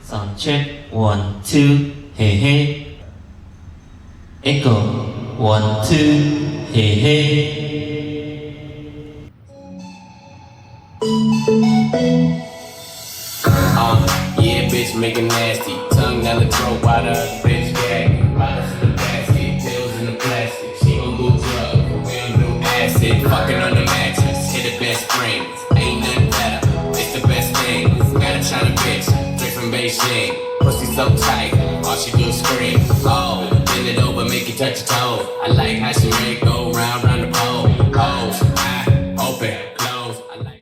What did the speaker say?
Sound check, 1, 2, hey hey. Echo, 1, 2, hey hey. Yeah, bitch, make it nasty. Tongue down the throat, while the other bitch gagging. Bottles in the basket, pills in the plastic. She gon' do drugs, but we don't do acid. Fucking on the mattress, hit the best springs. Ain't nothing better, it's the best thing. Got a China bitch, straight from Beijing. Pussy so tight, all she do is scream. Oh, bend it over, make you touch your toe. I like how she make go round, round the